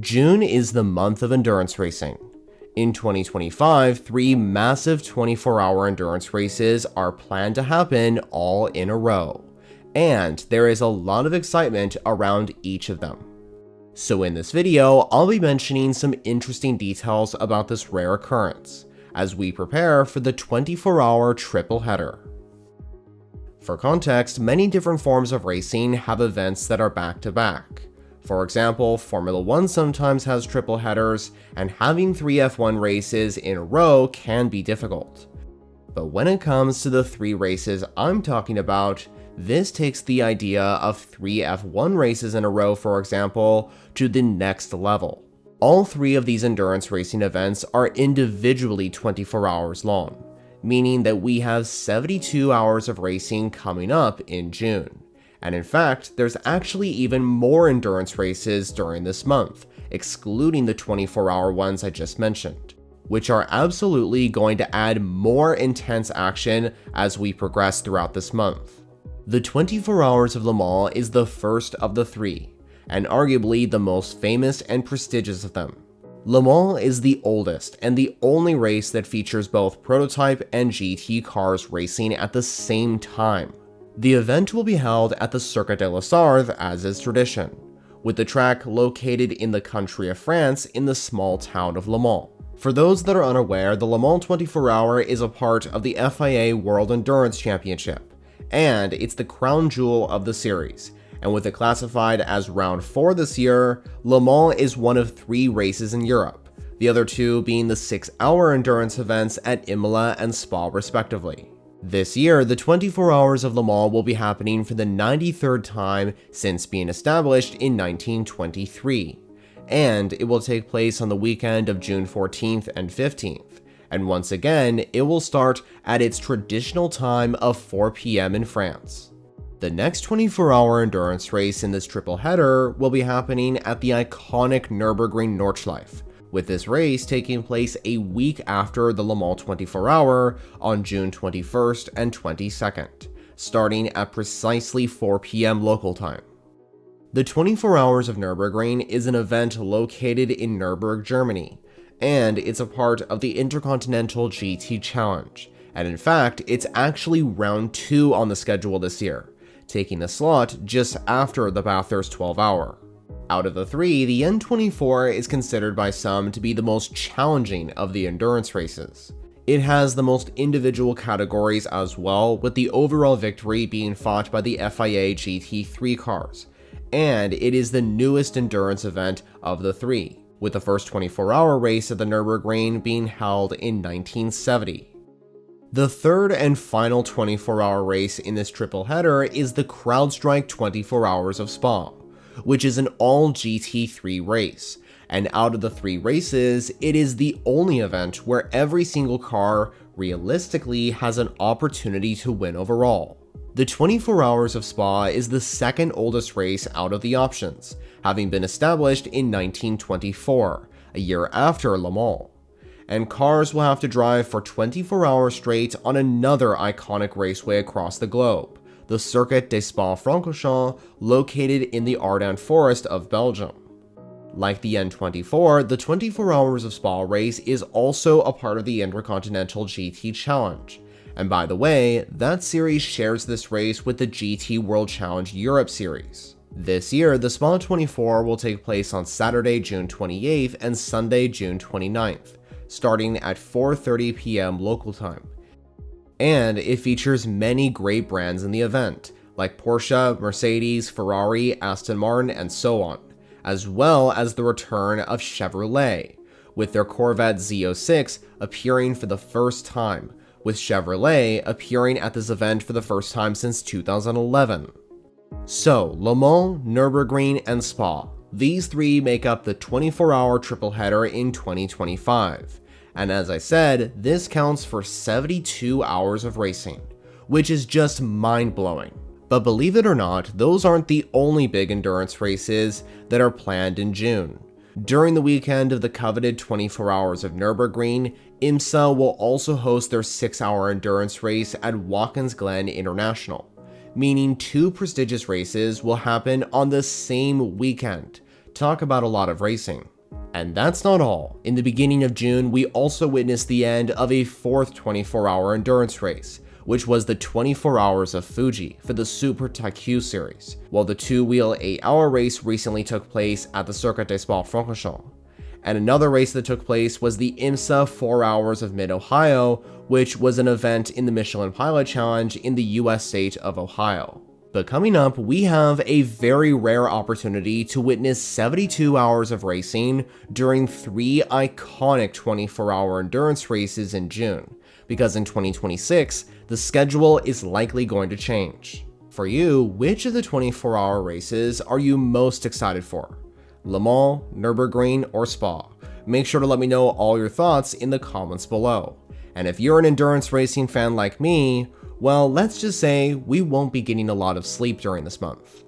June is the month of endurance racing. In 2025, 3 massive 24-hour endurance races are planned to happen all in a row, and there is a lot of excitement around each of them. So in this video, I'll be mentioning some interesting details about this rare occurrence, as we prepare for the 24-hour triple header. For context, many different forms of racing have events that are back-to-back. For example, Formula 1 sometimes has triple headers, and having 3 F1 races in a row can be difficult. But when it comes to the 3 races I'm talking about, this takes the idea of 3 F1 races in a row, for example, to the next level. All 3 of these endurance racing events are individually 24 hours long, meaning that we have 72 hours of racing coming up in June. And in fact, there's actually even more endurance races during this month, excluding the 24-hour ones I just mentioned, which are absolutely going to add more intense action as we progress throughout this month. The 24 Hours of Le Mans is the first of the 3, and arguably the most famous and prestigious of them. Le Mans is the oldest and the only race that features both prototype and GT cars racing at the same time. The event will be held at the Circuit de la Sarthe, as is tradition, with the track located in the country of France in the small town of Le Mans. For those that are unaware, the Le Mans 24-hour is a part of the FIA World Endurance Championship, and it's the crown jewel of the series. And with it classified as round 4 this year, Le Mans is one of 3 races in Europe, the other 2 being the 6-hour endurance events at Imola and Spa respectively. This year, the 24 Hours of Le Mans will be happening for the 93rd time since being established in 1923, and it will take place on the weekend of June 14th and 15th, and once again, it will start at its traditional time of 4 p.m. in France. The next 24-hour endurance race in this triple header will be happening at the iconic Nürburgring Nordschleife, with this race taking place a week after the Le Mans 24-hour on June 21st and 22nd, starting at precisely 4 p.m. local time. The 24 Hours of Nürburgring is an event located in Nuremberg, Germany, and it's a part of the Intercontinental GT Challenge, and in fact, it's actually round 2 on the schedule this year, taking the slot just after the Bathurst 12-hour. Out of the 3, the N24 is considered by some to be the most challenging of the endurance races. It has the most individual categories as well, with the overall victory being fought by the FIA GT3 cars, and it is the newest endurance event of the 3, with the first 24-hour race at the Nürburgring being held in 1970. The third and final 24-hour race in this triple header is the CrowdStrike 24 Hours of Spa, which is an all GT3 race, and out of the 3 races, it is the only event where every single car realistically has an opportunity to win overall. The 24 Hours of Spa is the second oldest race out of the options, having been established in 1924, a year after Le Mans, and cars will have to drive for 24 hours straight on another iconic raceway across the globe, the Circuit de Spa-Francorchamps, located in the Ardennes forest of Belgium. Like the N24, the 24 Hours of Spa race is also a part of the Intercontinental GT Challenge, and by the way, that series shares this race with the GT World Challenge Europe series. This year, the Spa 24 will take place on Saturday, June 28th and Sunday, June 29th, starting at 4:30 p.m. local time. And it features many great brands in the event, like Porsche, Mercedes, Ferrari, Aston Martin, and so on, as well as the return of Chevrolet, with their Corvette Z06 appearing for the first time, with Chevrolet appearing at this event for the first time since 2011. So, Le Mans, Nürburgring, and Spa, these 3 make up the 24-hour triple header in 2025. And as I said, this counts for 72 hours of racing, which is just mind-blowing. But believe it or not, those aren't the only big endurance races that are planned in June. During the weekend of the coveted 24 Hours of Nürburgring, IMSA will also host their 6-hour endurance race at Watkins Glen International, meaning 2 prestigious races will happen on the same weekend, talk about a lot of racing. And that's not all. In the beginning of June, we also witnessed the end of a fourth 24-hour endurance race, which was the 24 Hours of Fuji for the Super Taikyu series, while the two-wheel 8-hour race recently took place at the Circuit des Spa-Francorchamps. And another race that took place was the IMSA 4 Hours of Mid-Ohio, which was an event in the Michelin Pilot Challenge in the US state of Ohio. But coming up, we have a very rare opportunity to witness 72 hours of racing during 3 iconic 24-hour endurance races in June, because in 2026, the schedule is likely going to change. For you, which of the 24-hour races are you most excited for? Le Mans, Nürburgring, or Spa? Make sure to let me know all your thoughts in the comments below. And if you're an endurance racing fan like me, well, let's just say we won't be getting a lot of sleep during this month.